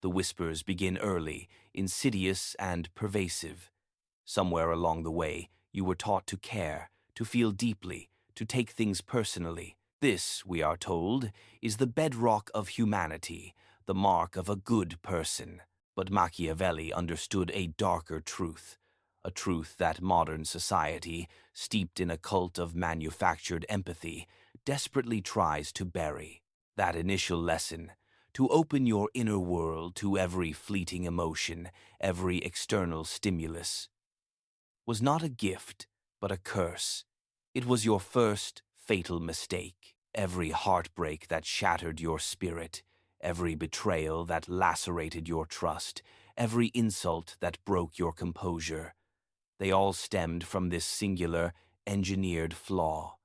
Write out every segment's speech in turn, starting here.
The whispers begin early, insidious and pervasive. Somewhere along the way, you were taught to care, to feel deeply, to take things personally. This, we are told, is the bedrock of humanity, the mark of a good person. But Machiavelli understood a darker truth, a truth that modern society, steeped in a cult of manufactured empathy, desperately tries to bury. That initial lesson, to open your inner world to every fleeting emotion, every external stimulus, was not a gift, but a curse. It was your first fatal mistake. Every heartbreak that shattered your spirit, every betrayal that lacerated your trust, every insult that broke your composure, they all stemmed from this singular, engineered flaw.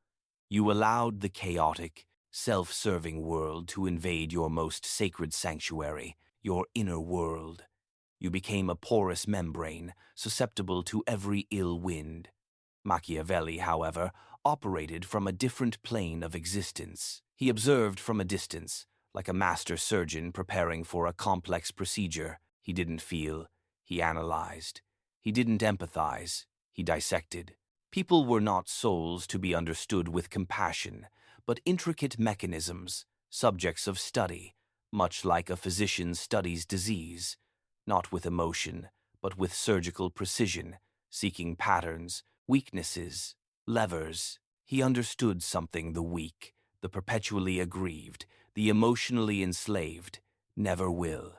You allowed the chaotic, self-serving world to invade your most sacred sanctuary, your inner world. You became a porous membrane, susceptible to every ill wind. Machiavelli, however, operated from a different plane of existence. He observed from a distance, like a master surgeon preparing for a complex procedure. He didn't feel, he analyzed. He didn't empathize, he dissected. People were not souls to be understood with compassion, but intricate mechanisms, subjects of study, much like a physician studies disease, not with emotion, but with surgical precision, seeking patterns, weaknesses, levers. He understood something the weak, the perpetually aggrieved, the emotionally enslaved, never will.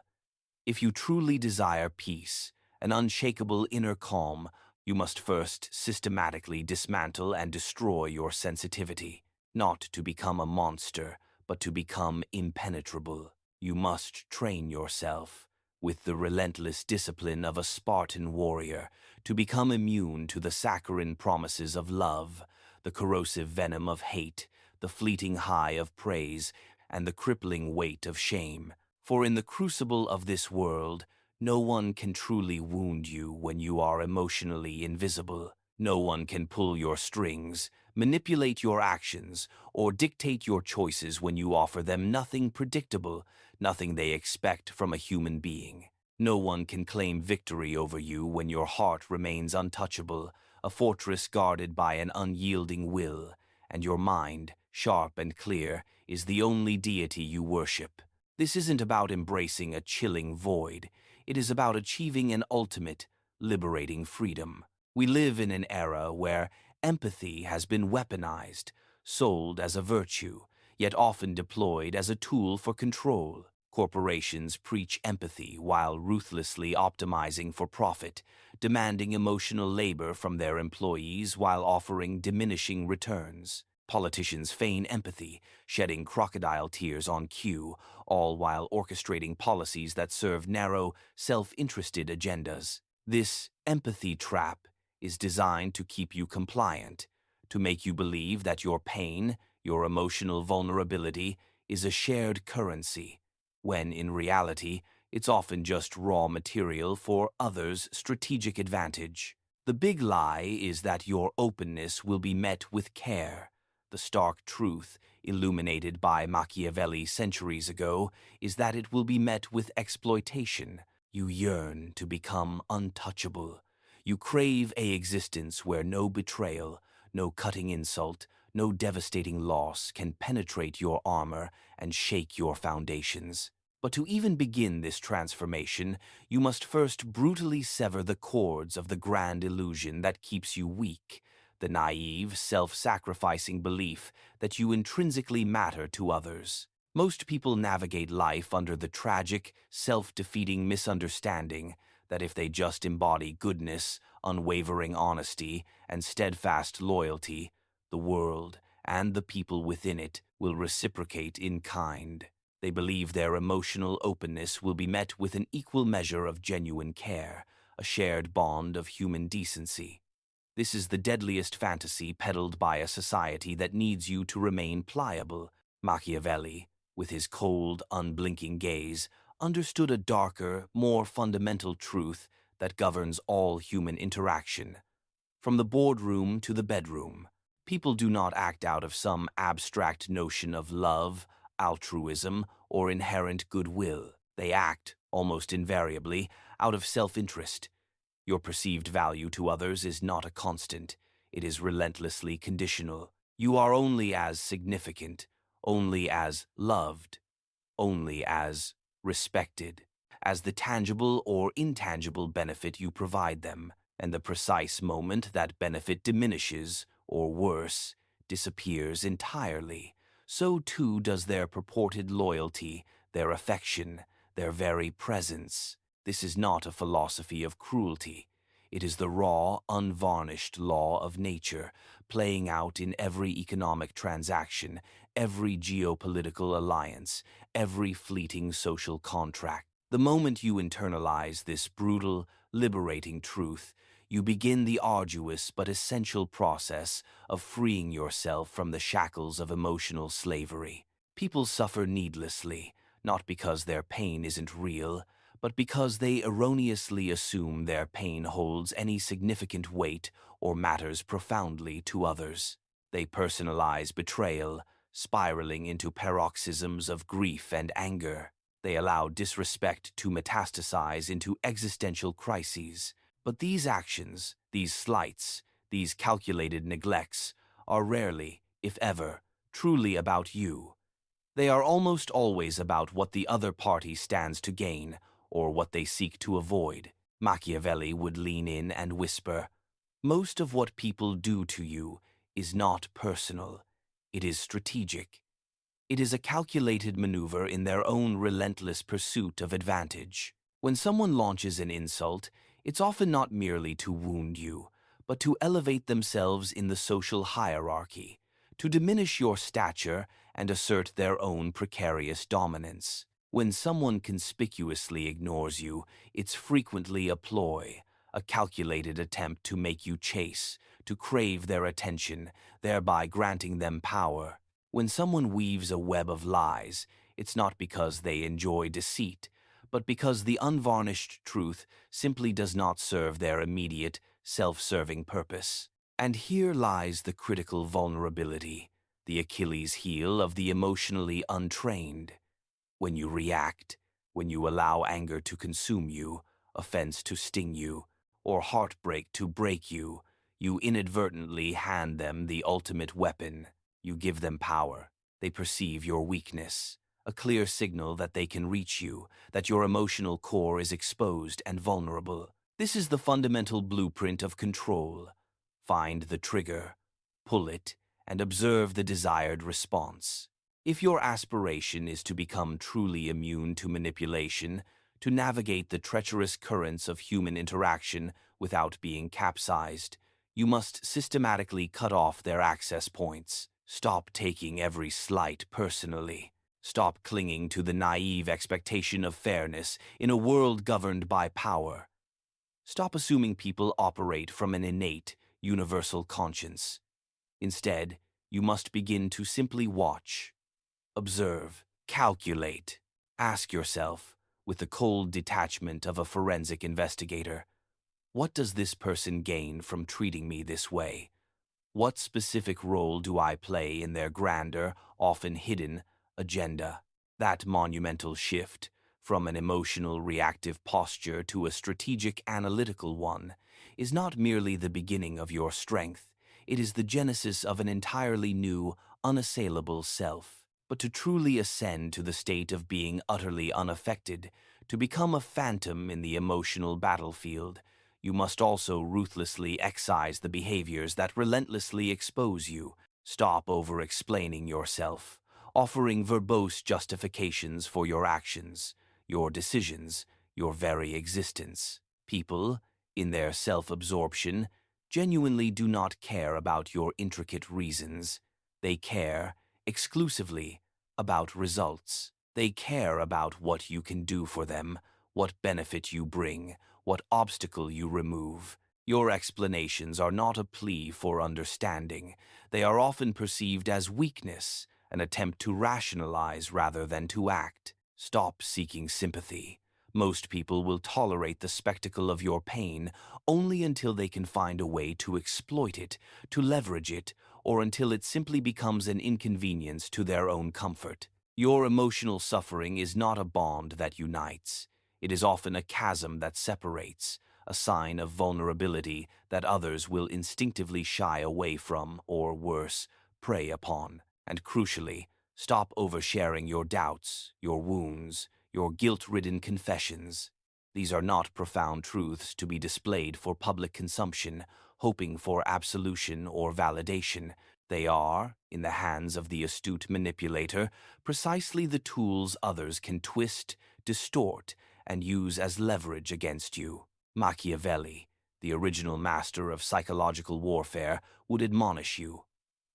If you truly desire peace, an unshakable inner calm, you must first systematically dismantle and destroy your sensitivity, not to become a monster, but to become impenetrable. You must train yourself, with the relentless discipline of a Spartan warrior, to become immune to the saccharine promises of love, the corrosive venom of hate, the fleeting high of praise, and the crippling weight of shame. For in the crucible of this world, no one can truly wound you when you are emotionally invisible. No one can pull your strings, manipulate your actions, or dictate your choices when you offer them nothing predictable, nothing they expect from a human being. No one can claim victory over you when your heart remains untouchable, a fortress guarded by an unyielding will, and your mind, sharp and clear, is the only deity you worship. This isn't about embracing a chilling void. It is about achieving an ultimate, liberating freedom. We live in an era where empathy has been weaponized, sold as a virtue, yet often deployed as a tool for control. Corporations preach empathy while ruthlessly optimizing for profit, demanding emotional labor from their employees while offering diminishing returns. Politicians feign empathy, shedding crocodile tears on cue, all while orchestrating policies that serve narrow, self-interested agendas. This empathy trap is designed to keep you compliant, to make you believe that your pain, your emotional vulnerability, is a shared currency, when in reality, it's often just raw material for others' strategic advantage. The big lie is that your openness will be met with care. The stark truth, illuminated by Machiavelli centuries ago, is that it will be met with exploitation. You yearn to become untouchable. You crave an existence where no betrayal, no cutting insult, no devastating loss can penetrate your armor and shake your foundations. But to even begin this transformation, you must first brutally sever the cords of the grand illusion that keeps you weak, the naive, self-sacrificing belief that you intrinsically matter to others. Most people navigate life under the tragic, self-defeating misunderstanding that if they just embody goodness, unwavering honesty, and steadfast loyalty, the world and the people within it will reciprocate in kind. They believe their emotional openness will be met with an equal measure of genuine care, a shared bond of human decency. This is the deadliest fantasy peddled by a society that needs you to remain pliable. Machiavelli, with his cold, unblinking gaze, understood a darker, more fundamental truth that governs all human interaction. From the boardroom to the bedroom, people do not act out of some abstract notion of love, altruism, or inherent goodwill. They act almost invariably, out of self-interest. Your perceived value to others is not a constant. It is relentlessly conditional. You are only as significant, only as loved, only as respected, as the tangible or intangible benefit you provide them, and the precise moment that benefit diminishes, or worse, disappears entirely, so too does their purported loyalty, their affection, their very presence. This is not a philosophy of cruelty. It is the raw, unvarnished law of nature, playing out in every economic transaction, every geopolitical alliance, every fleeting social contract. The moment you internalize this brutal, liberating truth, you begin the arduous but essential process of freeing yourself from the shackles of emotional slavery. People suffer needlessly, not because their pain isn't real, but because they erroneously assume their pain holds any significant weight or matters profoundly to others. They personalize betrayal, spiraling into paroxysms of grief and anger. They allow disrespect to metastasize into existential crises. But these actions, these slights, these calculated neglects, are rarely, if ever, truly about you. They are almost always about what the other party stands to gain, or what they seek to avoid. Machiavelli would lean in and whisper, "Most of what people do to you is not personal. It is strategic. It is a calculated maneuver in their own relentless pursuit of advantage." When someone launches an insult, it's often not merely to wound you, but to elevate themselves in the social hierarchy, to diminish your stature and assert their own precarious dominance. When someone conspicuously ignores you, it's frequently a ploy, a calculated attempt to make you chase, to crave their attention, thereby granting them power. When someone weaves a web of lies, it's not because they enjoy deceit, but because the unvarnished truth simply does not serve their immediate, self-serving purpose. And here lies the critical vulnerability, the Achilles heel of the emotionally untrained. When you react, when you allow anger to consume you, offense to sting you, or heartbreak to break you, you inadvertently hand them the ultimate weapon. You give them power. They perceive your weakness, a clear signal that they can reach you, that your emotional core is exposed and vulnerable. This is the fundamental blueprint of control. Find the trigger, pull it, and observe the desired response. If your aspiration is to become truly immune to manipulation, to navigate the treacherous currents of human interaction without being capsized, you must systematically cut off their access points. Stop taking every slight personally. Stop clinging to the naive expectation of fairness in a world governed by power. Stop assuming people operate from an innate, universal conscience. Instead, you must begin to simply watch, observe, calculate. Ask yourself, with the cold detachment of a forensic investigator, what does this person gain from treating me this way? What specific role do I play in their grander, often hidden, agenda? That monumental shift, from an emotional reactive posture to a strategic analytical one, is not merely the beginning of your strength. It is the genesis of an entirely new, unassailable self. But to truly ascend to the state of being utterly unaffected, to become a phantom in the emotional battlefield, you must also ruthlessly excise the behaviors that relentlessly expose you. Stop over-explaining yourself, offering verbose justifications for your actions, your decisions, your very existence. People, in their self-absorption, genuinely do not care about your intricate reasons. They care, exclusively, about results. They care about what you can do for them, what benefit you bring, what obstacle you remove. Your explanations are not a plea for understanding. They are often perceived as weakness, an attempt to rationalize rather than to act. Stop seeking sympathy. Most people will tolerate the spectacle of your pain only until they can find a way to exploit it, to leverage it, or until it simply becomes an inconvenience to their own comfort. Your emotional suffering is not a bond that unites. It is often a chasm that separates, a sign of vulnerability that others will instinctively shy away from or, worse, prey upon. And crucially, stop oversharing your doubts, your wounds, your guilt-ridden confessions. These are not profound truths to be displayed for public consumption, hoping for absolution or validation. They are, in the hands of the astute manipulator, precisely the tools others can twist, distort, and use as leverage against you. Machiavelli, the original master of psychological warfare, would admonish you.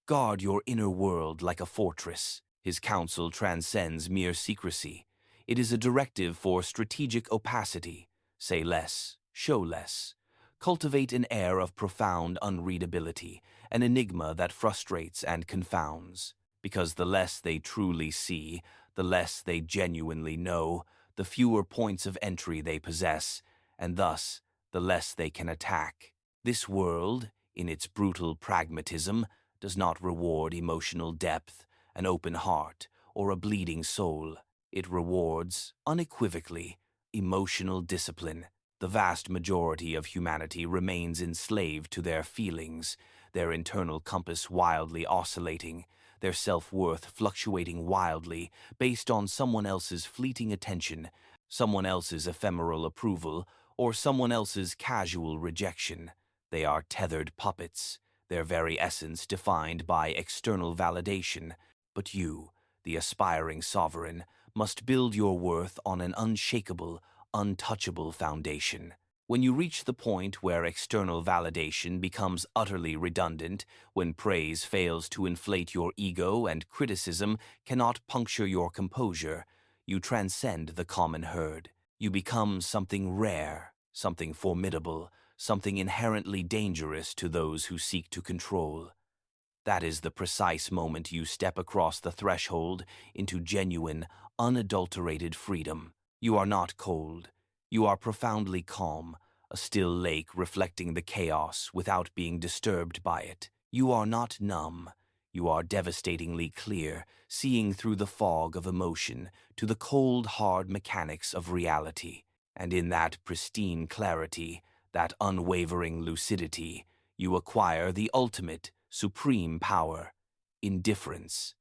Guard your inner world like a fortress. His counsel transcends mere secrecy. It is a directive for strategic opacity. Say less, show less. Cultivate an air of profound unreadability, an enigma that frustrates and confounds. Because the less they truly see, the less they genuinely know, the fewer points of entry they possess, and thus the less they can attack. This world, in its brutal pragmatism, does not reward emotional depth, an open heart, or a bleeding soul. It rewards, unequivocally, emotional discipline. The vast majority of humanity remains enslaved to their feelings, their internal compass wildly oscillating, their self-worth fluctuating wildly based on someone else's fleeting attention, someone else's ephemeral approval, or someone else's casual rejection. They are tethered puppets, their very essence defined by external validation. But you, the aspiring sovereign, must build your worth on an unshakable, untouchable foundation. When you reach the point where external validation becomes utterly redundant, when praise fails to inflate your ego and criticism cannot puncture your composure, you transcend the common herd. You become something rare, something formidable, something inherently dangerous to those who seek to control. That is the precise moment you step across the threshold into genuine, unadulterated freedom. You are not cold. You are profoundly calm, a still lake reflecting the chaos without being disturbed by it. You are not numb. You are devastatingly clear, seeing through the fog of emotion to the cold, hard mechanics of reality. And in that pristine clarity, that unwavering lucidity, you acquire the ultimate, supreme power: indifference.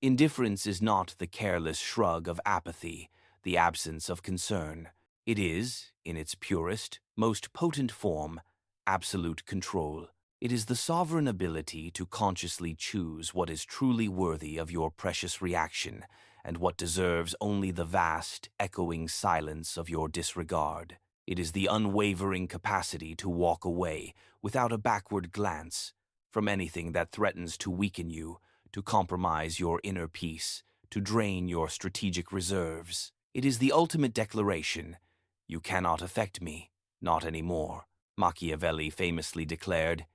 Indifference is not the careless shrug of apathy, the absence of concern. It is, in its purest, most potent form, absolute control. It is the sovereign ability to consciously choose what is truly worthy of your precious reaction and what deserves only the vast, echoing silence of your disregard. It is the unwavering capacity to walk away, without a backward glance, from anything that threatens to weaken you, to compromise your inner peace, to drain your strategic reserves. It is the ultimate declaration: you cannot affect me, not anymore. Machiavelli famously declared,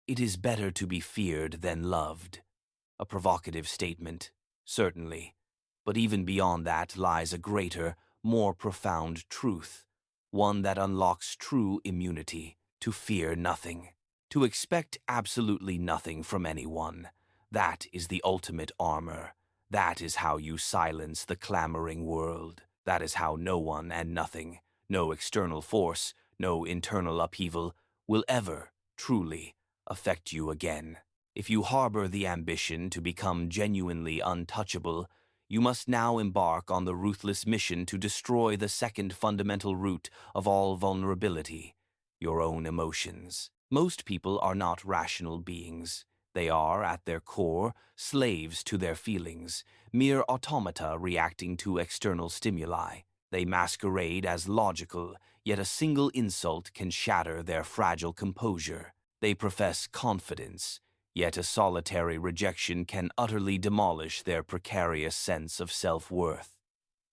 "It is better to be feared than loved." A provocative statement, certainly, but even beyond that lies a greater, more profound truth, one that unlocks true immunity: to fear nothing, to expect absolutely nothing from anyone. That is the ultimate armor. That is how you silence the clamoring world. That is how no one and nothing, no external force, no internal upheaval, will ever, truly, affect you again. If you harbor the ambition to become genuinely untouchable, you must now embark on the ruthless mission to destroy the second fundamental root of all vulnerability: your own emotions. Most people are not rational beings. They are, at their core, slaves to their feelings, mere automata reacting to external stimuli. They masquerade as logical, yet a single insult can shatter their fragile composure. They profess confidence, yet a solitary rejection can utterly demolish their precarious sense of self-worth.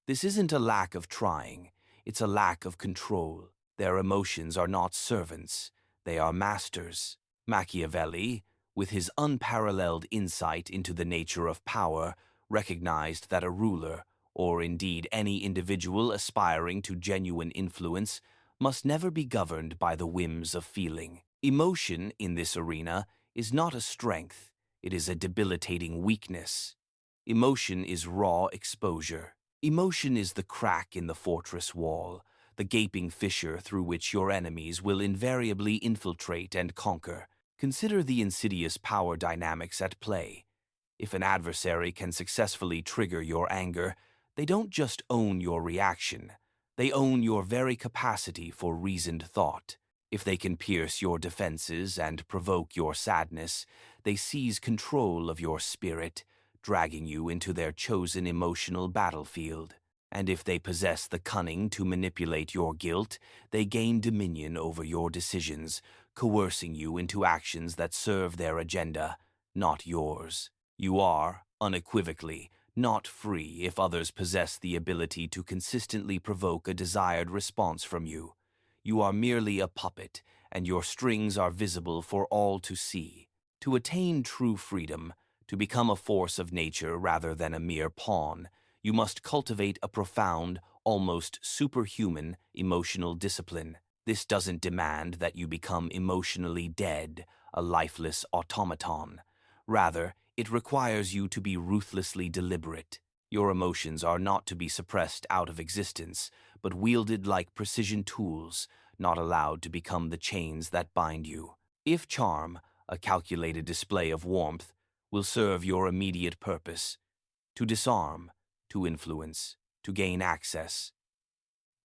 This isn't a lack of trying, it's a lack of control. Their emotions are not servants, they are masters. Machiavelli, with his unparalleled insight into the nature of power, recognized that a ruler, or indeed any individual aspiring to genuine influence, must never be governed by the whims of feeling. Emotion, in this arena, is not a strength, it is a debilitating weakness. Emotion is raw exposure. Emotion is the crack in the fortress wall, the gaping fissure through which your enemies will invariably infiltrate and conquer. Consider the insidious power dynamics at play. If an adversary can successfully trigger your anger, they don't just own your reaction, they own your very capacity for reasoned thought. If they can pierce your defenses and provoke your sadness, they seize control of your spirit, dragging you into their chosen emotional battlefield. And if they possess the cunning to manipulate your guilt, they gain dominion over your decisions, coercing you into actions that serve their agenda, not yours. You are, unequivocally, not free if others possess the ability to consistently provoke a desired response from you. You are merely a puppet, and your strings are visible for all to see. To attain true freedom, to become a force of nature rather than a mere pawn, you must cultivate a profound, almost superhuman, emotional discipline. This doesn't demand that you become emotionally dead, a lifeless automaton. Rather, it requires you to be ruthlessly deliberate. Your emotions are not to be suppressed out of existence, but wielded like precision tools, not allowed to become the chains that bind you. If charm, a calculated display of warmth, will serve your immediate purpose, to disarm, to influence, to gain access,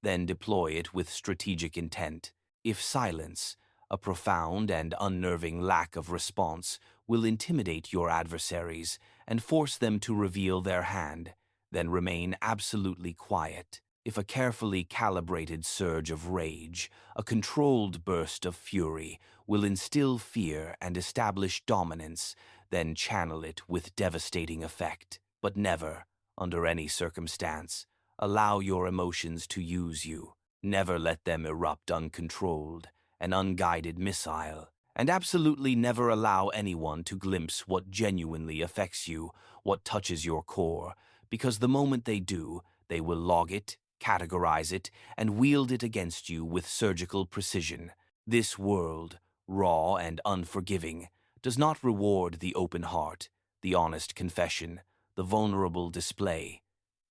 then deploy it with strategic intent. If silence, a profound and unnerving lack of response, will intimidate your adversaries and force them to reveal their hand, then remain absolutely quiet. If a carefully calibrated surge of rage, a controlled burst of fury, will instill fear and establish dominance, then channel it with devastating effect. But never, under any circumstance, allow your emotions to use you. Never let them erupt uncontrolled, an unguided missile. And absolutely never allow anyone to glimpse what genuinely affects you, what touches your core, because the moment they do, they will log it, categorize it, and wield it against you with surgical precision. This world, raw and unforgiving, does not reward the open heart, the honest confession, the vulnerable display.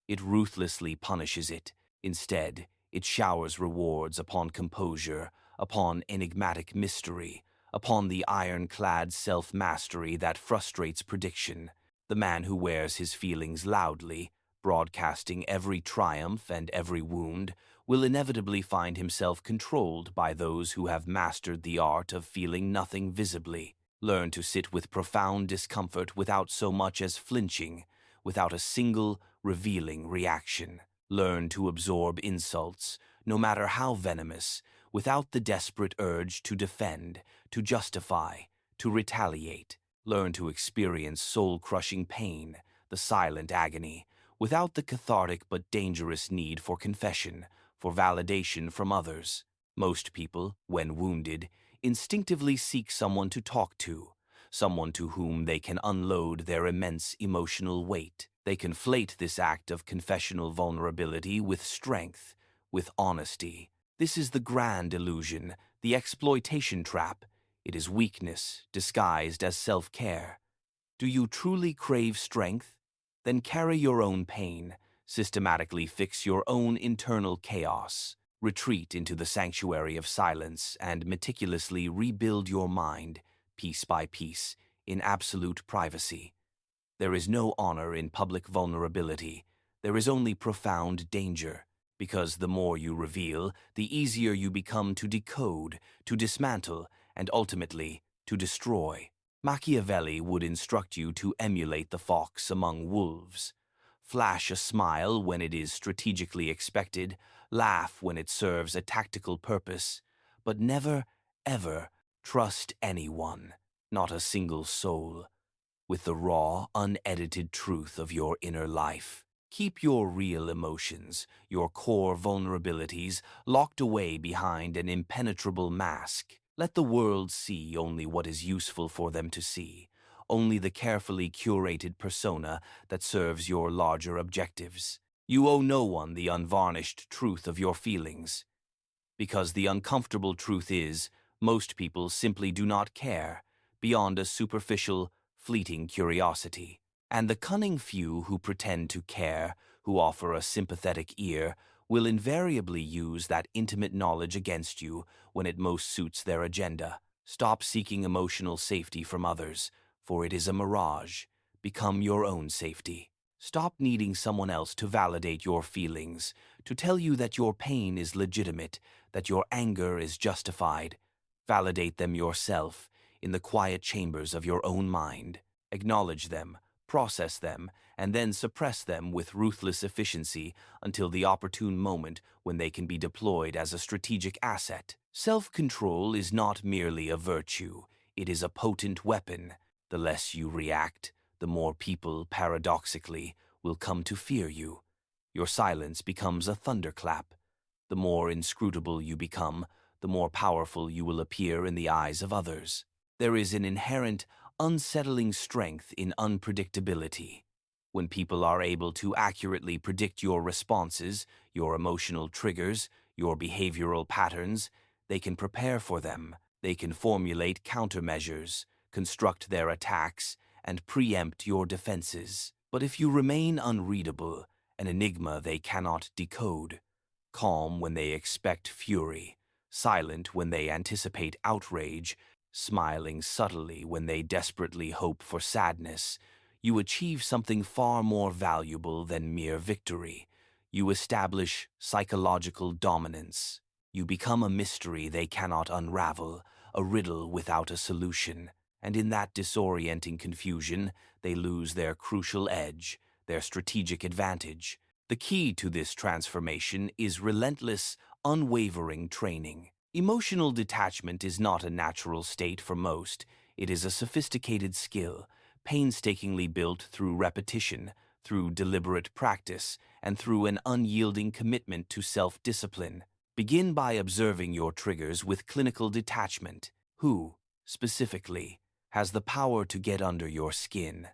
It ruthlessly punishes it. Instead, it showers rewards upon composure, upon enigmatic mystery, upon the ironclad self-mastery that frustrates prediction. The man who wears his feelings loudly, broadcasting every triumph and every wound, will inevitably find himself controlled by those who have mastered the art of feeling nothing visibly. Learn to sit with profound discomfort without so much as flinching, without a single revealing reaction. Learn to absorb insults, no matter how venomous, without the desperate urge to defend, to justify, to retaliate. Learn to experience soul-crushing pain, the silent agony, without the cathartic but dangerous need for confession, for validation from others. Most people, when wounded, instinctively seek someone to talk to, someone to whom they can unload their immense emotional weight. They conflate this act of confessional vulnerability with strength, with honesty. This is the grand illusion, the exploitation trap. It is weakness disguised as self-care. Do you truly crave strength? Then carry your own pain, systematically fix your own internal chaos. Retreat into the sanctuary of silence and meticulously rebuild your mind, piece by piece, in absolute privacy. There is no honor in public vulnerability. There is only profound danger, because the more you reveal, the easier you become to decode, to dismantle, and ultimately to destroy. Machiavelli would instruct you to emulate the fox among wolves. Flash a smile when it is strategically expected, laugh when it serves a tactical purpose, but never, ever trust anyone, not a single soul, with the raw, unedited truth of your inner life. Keep your real emotions, your core vulnerabilities, locked away behind an impenetrable mask. Let the world see only what is useful for them to see, only the carefully curated persona that serves your larger objectives. You owe no one the unvarnished truth of your feelings, because the uncomfortable truth is, most people simply do not care, beyond a superficial, fleeting curiosity. And the cunning few who pretend to care, who offer a sympathetic ear, will invariably use that intimate knowledge against you when it most suits their agenda. Stop seeking emotional safety from others, for it is a mirage. Become your own safety. Stop needing someone else to validate your feelings, to tell you that your pain is legitimate, that your anger is justified. Validate them yourself, in the quiet chambers of your own mind. Acknowledge them, process them, and then suppress them with ruthless efficiency until the opportune moment when they can be deployed as a strategic asset. Self-control is not merely a virtue, it is a potent weapon. The less you react, the more people, paradoxically, will come to fear you. Your silence becomes a thunderclap. The more inscrutable you become, the more powerful you will appear in the eyes of others. There is an inherent, unsettling strength in unpredictability. When people are able to accurately predict your responses, your emotional triggers, your behavioral patterns, they can prepare for them. They can formulate countermeasures, construct their attacks, and preempt your defenses. But if you remain unreadable, an enigma they cannot decode, calm when they expect fury, silent when they anticipate outrage, smiling subtly when they desperately hope for sadness, you achieve something far more valuable than mere victory. You establish psychological dominance. You become a mystery they cannot unravel, a riddle without a solution. And in that disorienting confusion, they lose their crucial edge, their strategic advantage. The key to this transformation is relentless, unwavering training. Emotional detachment is not a natural state for most. It is a sophisticated skill, painstakingly built through repetition, through deliberate practice, and through an unyielding commitment to self-discipline. Begin by observing your triggers with clinical detachment. Who, specifically, has the power to get under your skin?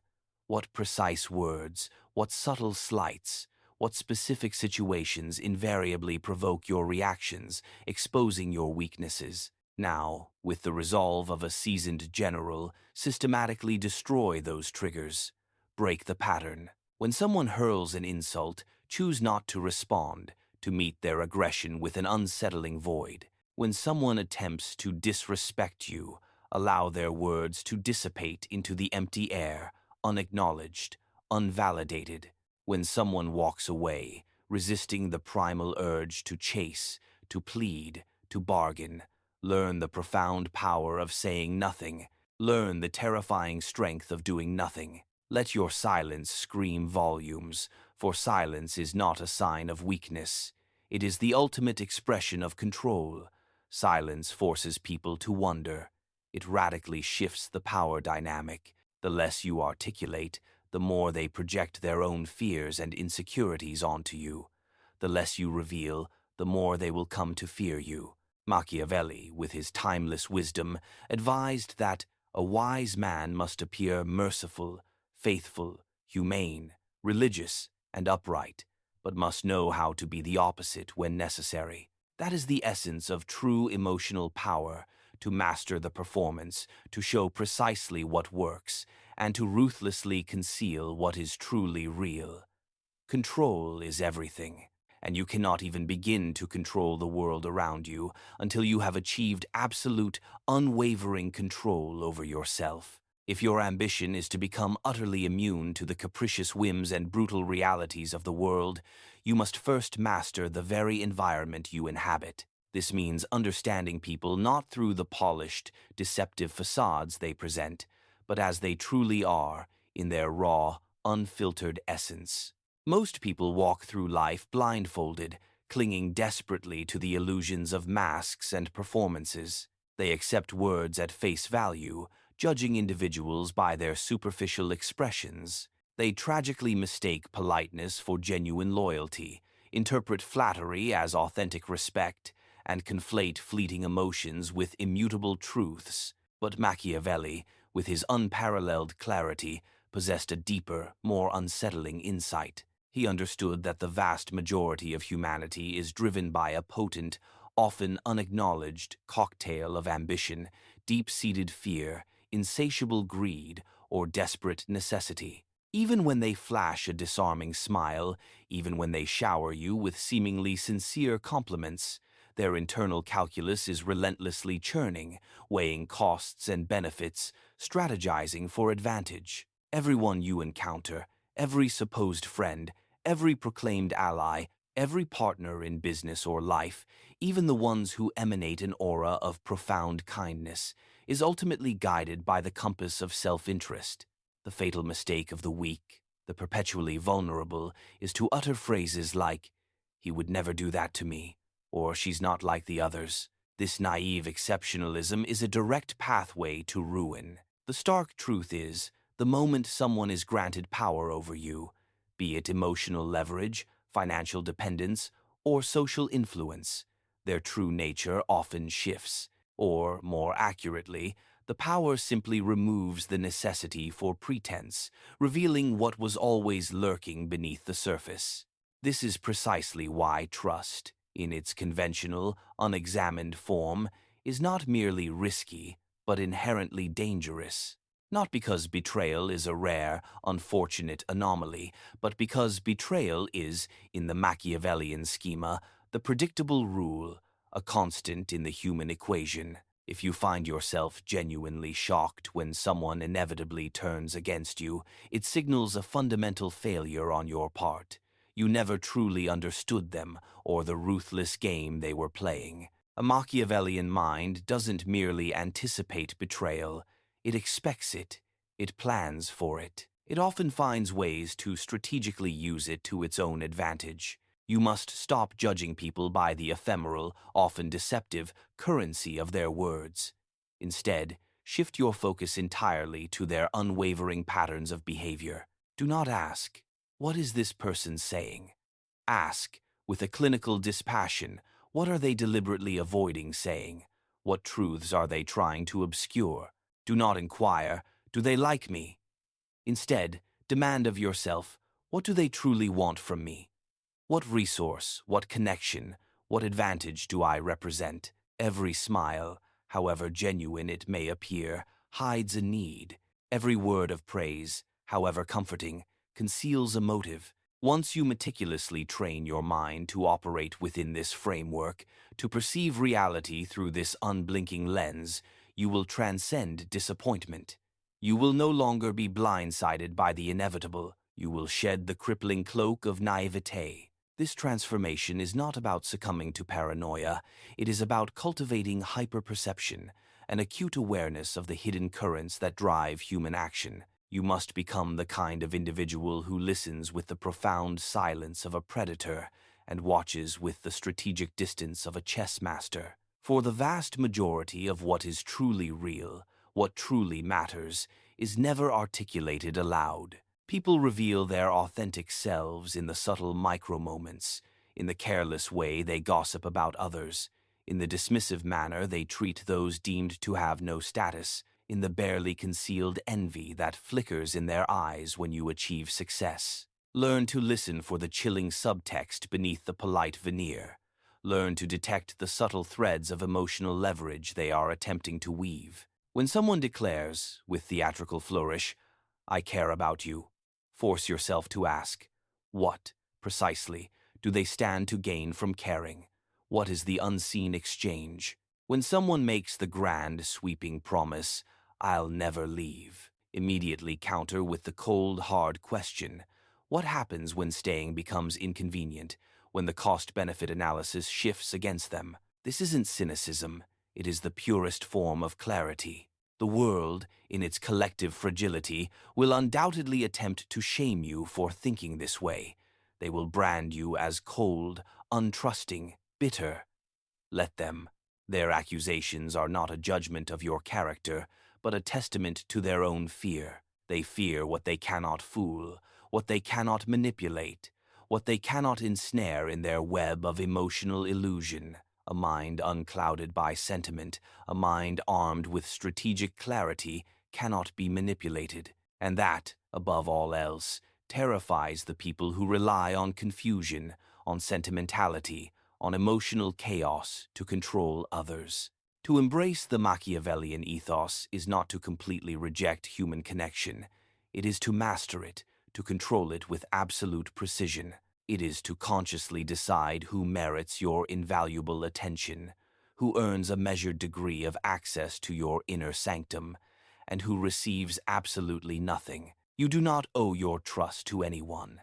What precise words, what subtle slights, what specific situations invariably provoke your reactions, exposing your weaknesses? Now, with the resolve of a seasoned general, systematically destroy those triggers. Break the pattern. When someone hurls an insult, choose not to respond, to meet their aggression with an unsettling void. When someone attempts to disrespect you, allow their words to dissipate into the empty air, unacknowledged, unvalidated. When someone walks away, resisting the primal urge to chase, to plead, to bargain, learn the profound power of saying nothing. Learn the terrifying strength of doing nothing. Let your silence scream volumes, for silence is not a sign of weakness. It is the ultimate expression of control. Silence forces people to wonder. It radically shifts the power dynamic. The less you articulate, the more they project their own fears and insecurities onto you. The less you reveal, the more they will come to fear you. Machiavelli, with his timeless wisdom, advised that a wise man must appear merciful, faithful, humane, religious, and upright, but must know how to be the opposite when necessary. That is the essence of true emotional power, to master the performance, to show precisely what works, and to ruthlessly conceal what is truly real. Control is everything, and you cannot even begin to control the world around you until you have achieved absolute, unwavering control over yourself. If your ambition is to become utterly immune to the capricious whims and brutal realities of the world, you must first master the very environment you inhabit. This means understanding people not through the polished, deceptive facades they present, but as they truly are, in their raw, unfiltered essence. Most people walk through life blindfolded, clinging desperately to the illusions of masks and performances. They accept words at face value, judging individuals by their superficial expressions. They tragically mistake politeness for genuine loyalty, interpret flattery as authentic respect, and conflate fleeting emotions with immutable truths. But Machiavelli, with his unparalleled clarity, possessed a deeper, more unsettling insight. He understood that the vast majority of humanity is driven by a potent, often unacknowledged cocktail of ambition, deep-seated fear, insatiable greed, or desperate necessity. Even when they flash a disarming smile, even when they shower you with seemingly sincere compliments, their internal calculus is relentlessly churning, weighing costs and benefits, strategizing for advantage. Everyone you encounter, every supposed friend, every proclaimed ally, every partner in business or life, even the ones who emanate an aura of profound kindness, is ultimately guided by the compass of self-interest. The fatal mistake of the weak, the perpetually vulnerable, is to utter phrases like, "He would never do that to me," or "She's not like the others." This naive exceptionalism is a direct pathway to ruin. The stark truth is, the moment someone is granted power over you, be it emotional leverage, financial dependence, or social influence, their true nature often shifts, or, more accurately, the power simply removes the necessity for pretense, revealing what was always lurking beneath the surface. This is precisely why trust, in its conventional, unexamined form, is not merely risky, but inherently dangerous. Not because betrayal is a rare, unfortunate anomaly, but because betrayal is, in the Machiavellian schema, the predictable rule, a constant in the human equation. If you find yourself genuinely shocked when someone inevitably turns against you, it signals a fundamental failure on your part. You never truly understood them or the ruthless game they were playing. A Machiavellian mind doesn't merely anticipate betrayal, it expects it, it plans for it. It often finds ways to strategically use it to its own advantage. You must stop judging people by the ephemeral, often deceptive, currency of their words. Instead, shift your focus entirely to their unwavering patterns of behavior. Do not ask, "What is this person saying?" Ask, with a clinical dispassion, "What are they deliberately avoiding saying? What truths are they trying to obscure?" Do not inquire, "Do they like me?" Instead, demand of yourself, "What do they truly want from me? What resource, what connection, what advantage do I represent?" Every smile, however genuine it may appear, hides a need. Every word of praise, however comforting, conceals a motive. Once you meticulously train your mind to operate within this framework, to perceive reality through this unblinking lens, you will transcend disappointment. You will no longer be blindsided by the inevitable. You will shed the crippling cloak of naivete. This transformation is not about succumbing to paranoia. It is about cultivating hyperperception, an acute awareness of the hidden currents that drive human action. You must become the kind of individual who listens with the profound silence of a predator and watches with the strategic distance of a chess master. For the vast majority of what is truly real, what truly matters, is never articulated aloud. People reveal their authentic selves in the subtle micro-moments, in the careless way they gossip about others, in the dismissive manner they treat those deemed to have no status, in the barely concealed envy that flickers in their eyes when you achieve success. Learn to listen for the chilling subtext beneath the polite veneer. Learn to detect the subtle threads of emotional leverage they are attempting to weave. When someone declares, with theatrical flourish, "I care about you," force yourself to ask, what, precisely, do they stand to gain from caring? What is the unseen exchange? When someone makes the grand, sweeping promise, "I'll never leave," immediately counter with the cold, hard question, what happens when staying becomes inconvenient, when the cost-benefit analysis shifts against them? This isn't cynicism, it is the purest form of clarity. The world, in its collective fragility, will undoubtedly attempt to shame you for thinking this way. They will brand you as cold, untrusting, bitter. Let them. Their accusations are not a judgment of your character, but a testament to their own fear. They fear what they cannot fool, what they cannot manipulate, what they cannot ensnare in their web of emotional illusion. A mind unclouded by sentiment, a mind armed with strategic clarity, cannot be manipulated. And that, above all else, terrifies the people who rely on confusion, on sentimentality, on emotional chaos to control others. To embrace the Machiavellian ethos is not to completely reject human connection. It is to master it, to control it with absolute precision. It is to consciously decide who merits your invaluable attention, who earns a measured degree of access to your inner sanctum, and who receives absolutely nothing. You do not owe your trust to anyone.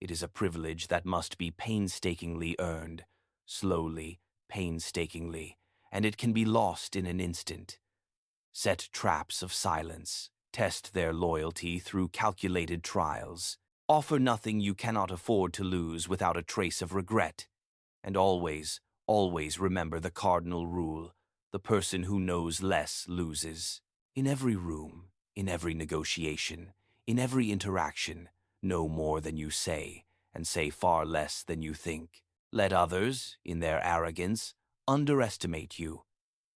It is a privilege that must be painstakingly earned, slowly, painstakingly, and it can be lost in an instant. Set traps of silence. Test their loyalty through calculated trials. Offer nothing you cannot afford to lose without a trace of regret. And always, always remember the cardinal rule: the person who knows less loses. In every room, in every negotiation, in every interaction, know more than you say, and say far less than you think. Let others, in their arrogance, underestimate you.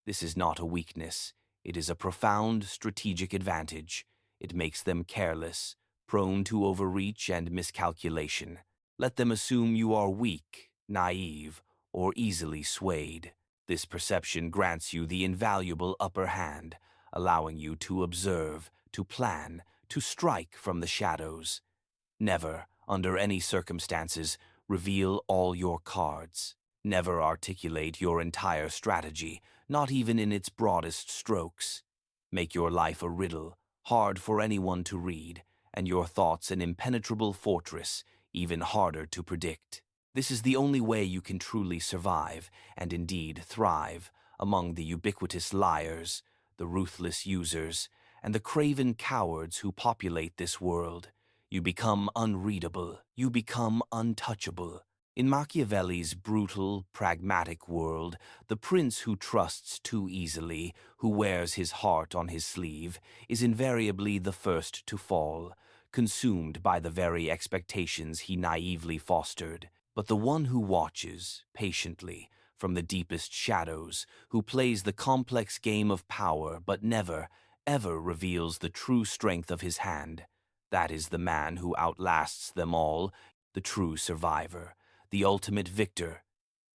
This is not a weakness. It is a profound strategic advantage. It makes them careless, prone to overreach and miscalculation. Let them assume you are weak, naive, or easily swayed. This perception grants you the invaluable upper hand, allowing you to observe, to plan, to strike from the shadows. Never, under any circumstances, reveal all your cards. Never articulate your entire strategy, not even in its broadest strokes. Make your life a riddle, hard for anyone to read, and your thoughts an impenetrable fortress, even harder to predict. This is the only way you can truly survive, and indeed thrive, among the ubiquitous liars, the ruthless users, and the craven cowards who populate this world. You become unreadable, you become untouchable. In Machiavelli's brutal, pragmatic world, the prince who trusts too easily, who wears his heart on his sleeve, is invariably the first to fall, consumed by the very expectations he naively fostered. But the one who watches, patiently, from the deepest shadows, who plays the complex game of power but never, ever reveals the true strength of his hand, that is the man who outlasts them all, the true survivor, the ultimate victor.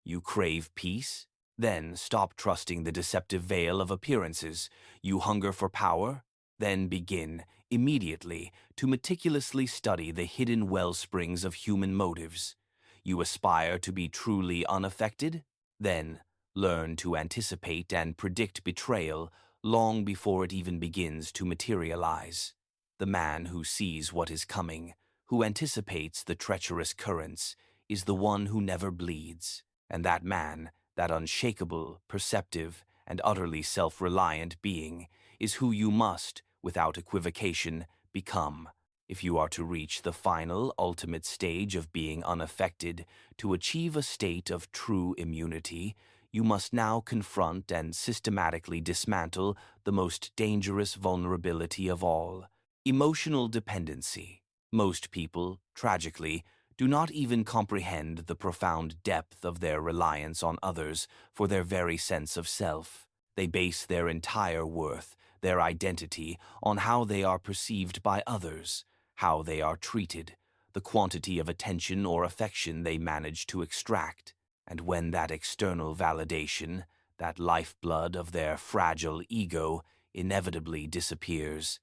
You crave peace? Then stop trusting the deceptive veil of appearances. You hunger for power? Then begin, immediately, to meticulously study the hidden wellsprings of human motives. You aspire to be truly unaffected? Then learn to anticipate and predict betrayal long before it even begins to materialize. The man who sees what is coming, who anticipates the treacherous currents, is the one who never bleeds. And that man, that unshakable, perceptive, and utterly self-reliant being, is who you must, without equivocation, become. If you are to reach the final, ultimate stage of being unaffected, to achieve a state of true immunity, you must now confront and systematically dismantle the most dangerous vulnerability of all: emotional dependency. Most people, tragically, do not even comprehend the profound depth of their reliance on others for their very sense of self. They base their entire worth, their identity, on how they are perceived by others, how they are treated, the quantity of attention or affection they manage to extract. And when that external validation, that lifeblood of their fragile ego, inevitably disappears,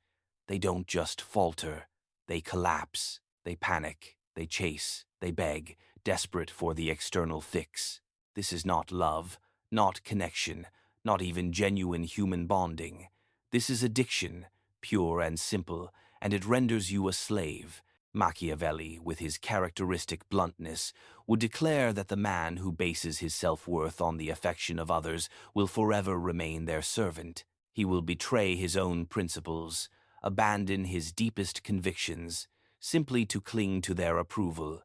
they don't just falter, they collapse, they panic, they chase, they beg, desperate for the external fix. This is not love, not connection, not even genuine human bonding. This is addiction, pure and simple, and it renders you a slave. Machiavelli, with his characteristic bluntness, would declare that the man who bases his self-worth on the affection of others will forever remain their servant. He will betray his own principles, abandon his deepest convictions, simply to cling to their approval.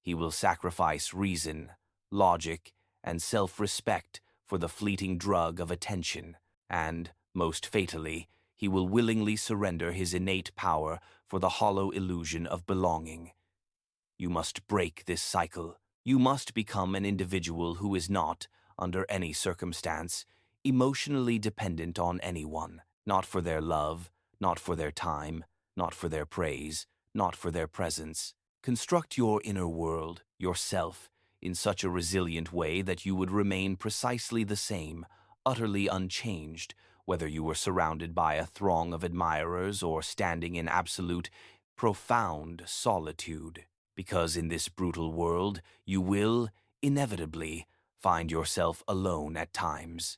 He will sacrifice reason, logic, and self-respect for the fleeting drug of attention, and, most fatally, he will willingly surrender his innate power for the hollow illusion of belonging. You must break this cycle. You must become an individual who is not, under any circumstance, emotionally dependent on anyone, not for their love, not for their time, not for their praise, not for their presence. Construct your inner world, yourself, in such a resilient way that you would remain precisely the same, utterly unchanged, whether you were surrounded by a throng of admirers or standing in absolute profound solitude. Because in this brutal world, you will, inevitably, find yourself alone at times.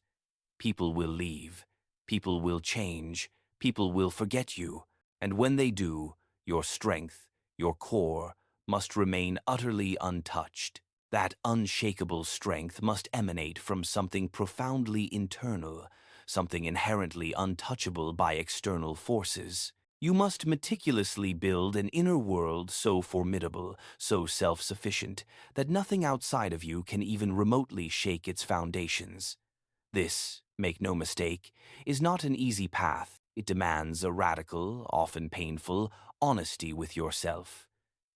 People will leave. People will change. People will forget you. And when they do, your strength, your core, must remain utterly untouched. That unshakable strength must emanate from something profoundly internal, something inherently untouchable by external forces. You must meticulously build an inner world so formidable, so self-sufficient, that nothing outside of you can even remotely shake its foundations. This, make no mistake, is not an easy path. It demands a radical, often painful, honesty with yourself.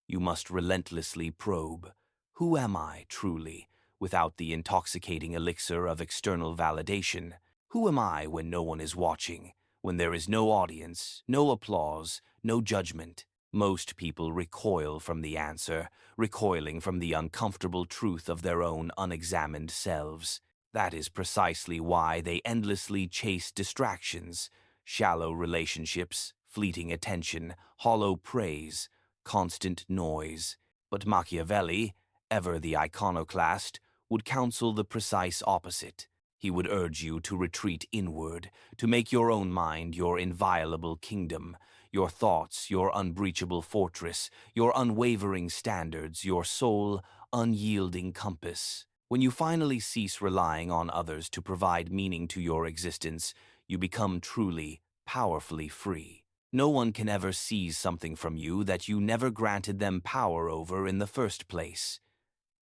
You must relentlessly probe, who am I, truly, without the intoxicating elixir of external validation? Who am I when no one is watching, when there is no audience, no applause, no judgment? Most people recoil from the answer, recoiling from the uncomfortable truth of their own unexamined selves. That is precisely why they endlessly chase distractions, shallow relationships, fleeting attention, hollow praise, constant noise. But Machiavelli, ever the iconoclast, would counsel the precise opposite. He would urge you to retreat inward, to make your own mind your inviolable kingdom, your thoughts your unbreachable fortress, your unwavering standards, your sole, unyielding compass. When you finally cease relying on others to provide meaning to your existence, you become truly, powerfully free. No one can ever seize something from you that you never granted them power over in the first place.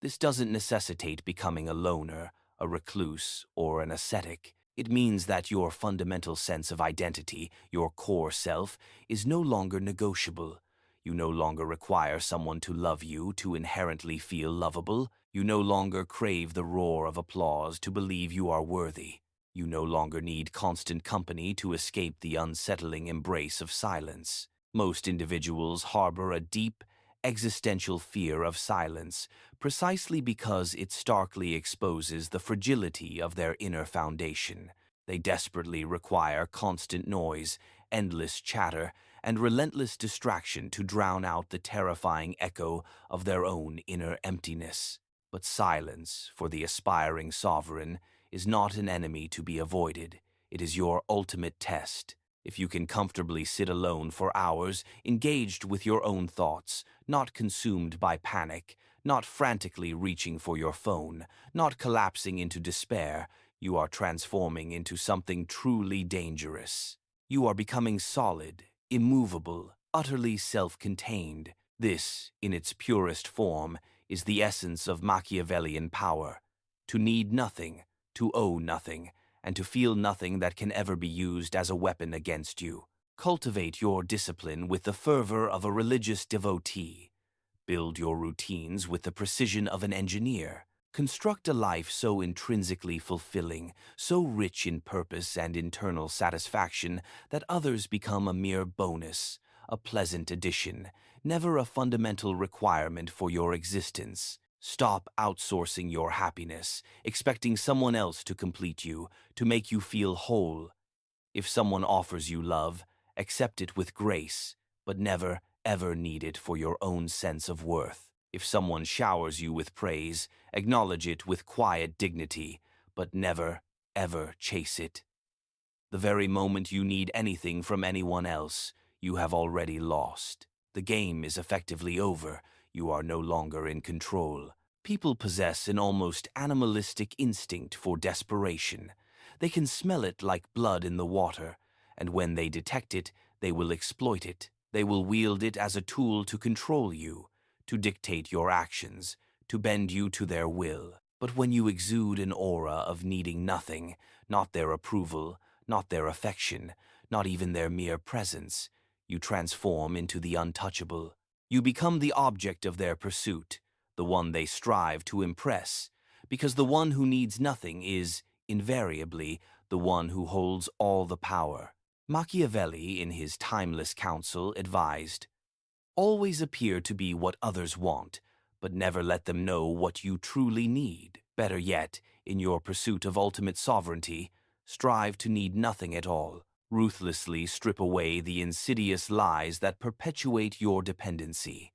This doesn't necessitate becoming a loner, a recluse, or an ascetic. It means that your fundamental sense of identity, your core self, is no longer negotiable. You no longer require someone to love you to inherently feel lovable. You no longer crave the roar of applause to believe you are worthy. You no longer need constant company to escape the unsettling embrace of silence. Most individuals harbor a deep, existential fear of silence, precisely because it starkly exposes the fragility of their inner foundation. They desperately require constant noise, endless chatter, and relentless distraction to drown out the terrifying echo of their own inner emptiness. But silence, for the aspiring sovereign, is not an enemy to be avoided. It is your ultimate test. If you can comfortably sit alone for hours, engaged with your own thoughts, not consumed by panic, not frantically reaching for your phone, not collapsing into despair, you are transforming into something truly dangerous. You are becoming solid, immovable, utterly self-contained. This, in its purest form, is the essence of Machiavellian power. To need nothing, to owe nothing, and to feel nothing that can ever be used as a weapon against you. Cultivate your discipline with the fervor of a religious devotee. Build your routines with the precision of an engineer. Construct a life so intrinsically fulfilling, so rich in purpose and internal satisfaction that others become a mere bonus, a pleasant addition, never a fundamental requirement for your existence. Stop outsourcing your happiness, expecting someone else to complete you, to make you feel whole. If someone offers you love, accept it with grace, but never, ever need it for your own sense of worth. If someone showers you with praise, acknowledge it with quiet dignity, but never, ever chase it. The very moment you need anything from anyone else, you have already lost. The game is effectively over. You are no longer in control. People possess an almost animalistic instinct for desperation. They can smell it like blood in the water, and when they detect it, they will exploit it. They will wield it as a tool to control you, to dictate your actions, to bend you to their will. But when you exude an aura of needing nothing, not their approval, not their affection, not even their mere presence, you transform into the untouchable. You become the object of their pursuit, the one they strive to impress, because the one who needs nothing is, invariably, the one who holds all the power. Machiavelli, in his timeless counsel, advised, "Always appear to be what others want, but never let them know what you truly need. Better yet, in your pursuit of ultimate sovereignty, strive to need nothing at all. Ruthlessly strip away the insidious lies that perpetuate your dependency.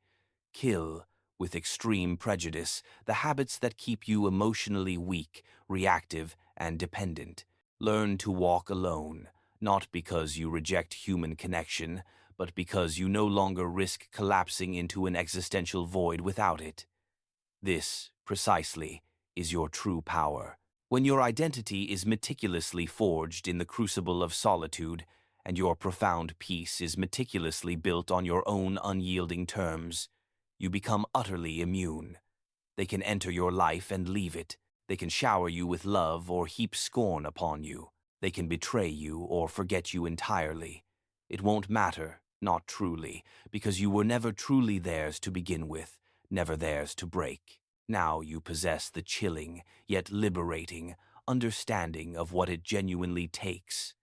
Kill, with extreme prejudice, the habits that keep you emotionally weak, reactive, and dependent. Learn to walk alone, not because you reject human connection, but because you no longer risk collapsing into an existential void without it. This, precisely, is your true power. When your identity is meticulously forged in the crucible of solitude, and your profound peace is meticulously built on your own unyielding terms, you become utterly immune. They can enter your life and leave it. They can shower you with love or heap scorn upon you. They can betray you or forget you entirely. It won't matter, not truly, because you were never truly theirs to begin with, never theirs to break. Now you possess the chilling, yet liberating, understanding of what it genuinely takes.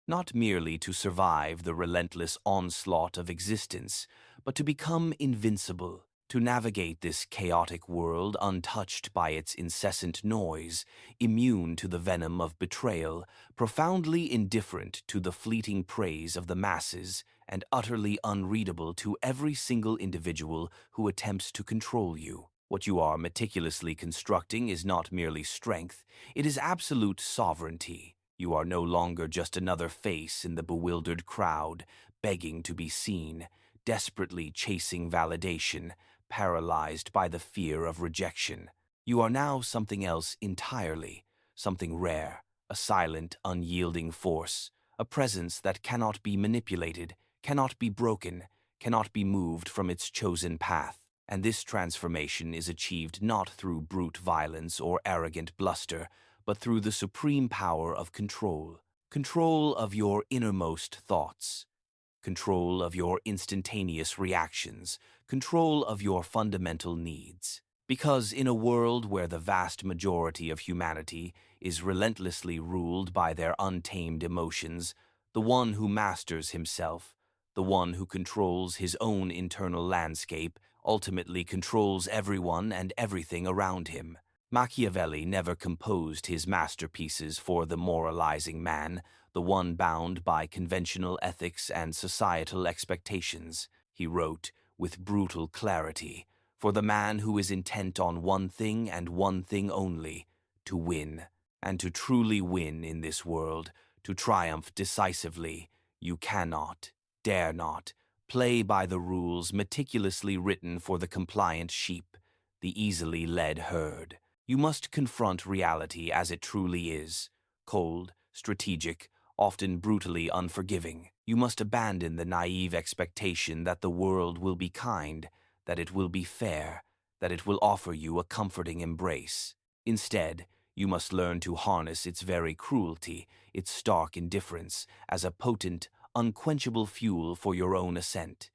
Not merely to survive the relentless onslaught of existence, but to become invincible, to navigate this chaotic world untouched by its incessant noise, immune to the venom of betrayal, profoundly indifferent to the fleeting praise of the masses, and utterly unreadable to every single individual who attempts to control you. What you are meticulously constructing is not merely strength, it is absolute sovereignty. You are no longer just another face in the bewildered crowd, begging to be seen, desperately chasing validation, paralyzed by the fear of rejection. You are now something else entirely, something rare, a silent, unyielding force, a presence that cannot be manipulated, cannot be broken, cannot be moved from its chosen path. And this transformation is achieved not through brute violence or arrogant bluster, but through the supreme power of control. Control of your innermost thoughts. Control of your instantaneous reactions. Control of your fundamental needs. Because in a world where the vast majority of humanity is relentlessly ruled by their untamed emotions, the one who masters himself, the one who controls his own internal landscape, ultimately controls everyone and everything around him. Machiavelli never composed his masterpieces for the moralizing man, the one bound by conventional ethics and societal expectations. He wrote, with brutal clarity, for the man who is intent on one thing and one thing only, to win. And to truly win in this world, to triumph decisively, you cannot, dare not, play by the rules meticulously written for the compliant sheep, the easily led herd. You must confront reality as it truly is, cold, strategic, often brutally unforgiving. You must abandon the naive expectation that the world will be kind, that it will be fair, that it will offer you a comforting embrace. Instead, you must learn to harness its very cruelty, its stark indifference, as a potent, unquenchable fuel for your own ascent.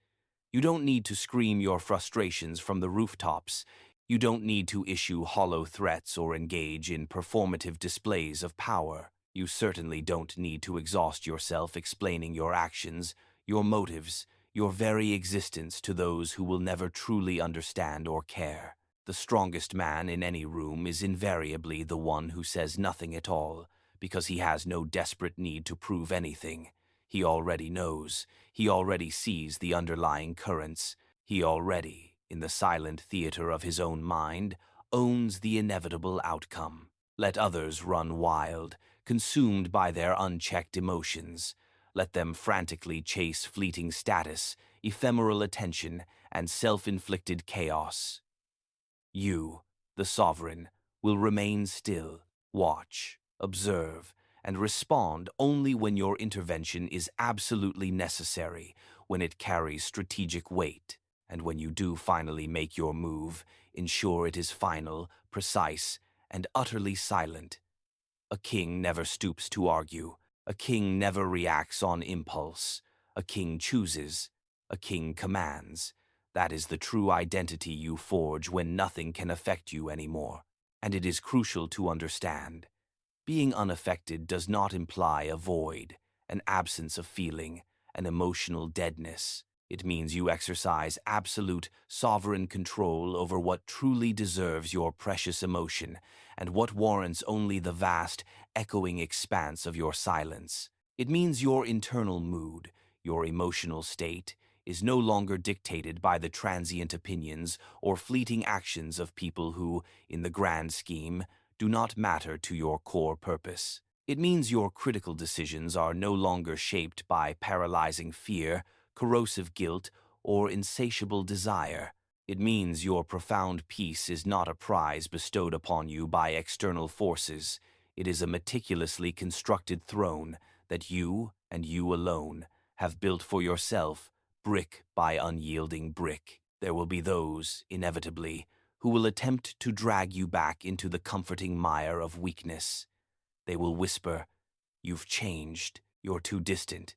You don't need to scream your frustrations from the rooftops. You don't need to issue hollow threats or engage in performative displays of power. You certainly don't need to exhaust yourself explaining your actions, your motives, your very existence to those who will never truly understand or care. The strongest man in any room is invariably the one who says nothing at all, because he has no desperate need to prove anything. He already knows. He already sees the underlying currents. He already, in the silent theater of his own mind, owns the inevitable outcome. Let others run wild, consumed by their unchecked emotions. Let them frantically chase fleeting status, ephemeral attention, and self-inflicted chaos. You, the sovereign, will remain still, watch, observe, and respond only when your intervention is absolutely necessary, when it carries strategic weight, and when you do finally make your move, ensure it is final, precise, and utterly silent. A king never stoops to argue. A king never reacts on impulse. A king chooses. A king commands. That is the true identity you forge when nothing can affect you anymore, and it is crucial to understand. Being unaffected does not imply a void, an absence of feeling, an emotional deadness. It means you exercise absolute, sovereign control over what truly deserves your precious emotion and what warrants only the vast, echoing expanse of your silence. It means your internal mood, your emotional state, is no longer dictated by the transient opinions or fleeting actions of people who, in the grand scheme, do not matter to your core purpose. It means your critical decisions are no longer shaped by paralyzing fear, corrosive guilt, or insatiable desire. It means your profound peace is not a prize bestowed upon you by external forces. It is a meticulously constructed throne that you, and you alone, have built for yourself, brick by unyielding brick. There will be those, inevitably, who will attempt to drag you back into the comforting mire of weakness. They will whisper, "You've changed, you're too distant,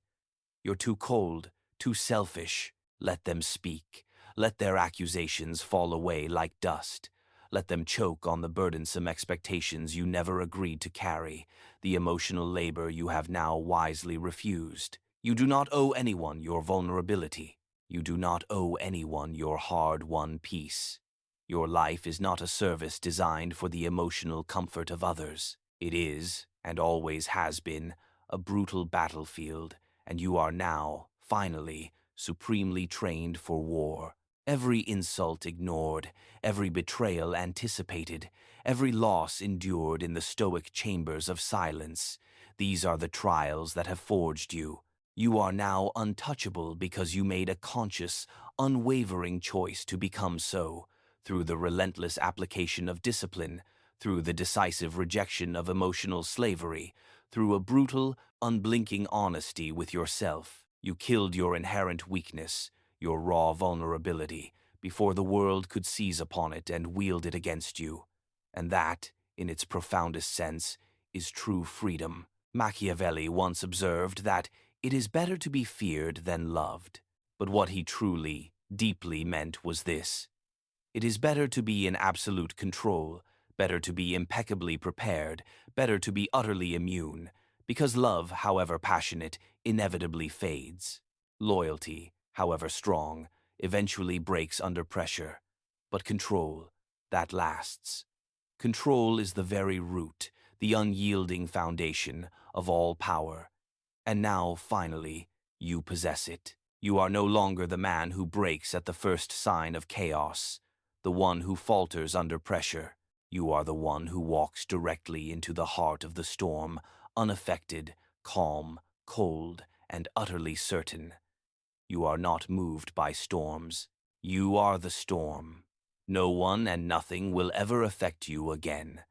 you're too cold, too selfish." Let them speak. Let their accusations fall away like dust. Let them choke on the burdensome expectations you never agreed to carry, the emotional labor you have now wisely refused. You do not owe anyone your vulnerability. You do not owe anyone your hard-won peace. Your life is not a service designed for the emotional comfort of others. It is, and always has been, a brutal battlefield, and you are now, finally, supremely trained for war. Every insult ignored, every betrayal anticipated, every loss endured in the stoic chambers of silence. These are the trials that have forged you. You are now untouchable because you made a conscious, unwavering choice to become so, through the relentless application of discipline, through the decisive rejection of emotional slavery, through a brutal, unblinking honesty with yourself. You killed your inherent weakness, your raw vulnerability, before the world could seize upon it and wield it against you. And that, in its profoundest sense, is true freedom. Machiavelli once observed that it is better to be feared than loved. But what he truly, deeply meant was this: it is better to be in absolute control, better to be impeccably prepared, better to be utterly immune, because love, however passionate, inevitably fades. Loyalty, however strong, eventually breaks under pressure. But control, that lasts. Control is the very root, the unyielding foundation of all power. And now, finally, you possess it. You are no longer the man who breaks at the first sign of chaos, the one who falters under pressure. You are the one who walks directly into the heart of the storm, unaffected, calm, cold, and utterly certain. You are not moved by storms. You are the storm. No one and nothing will ever affect you again.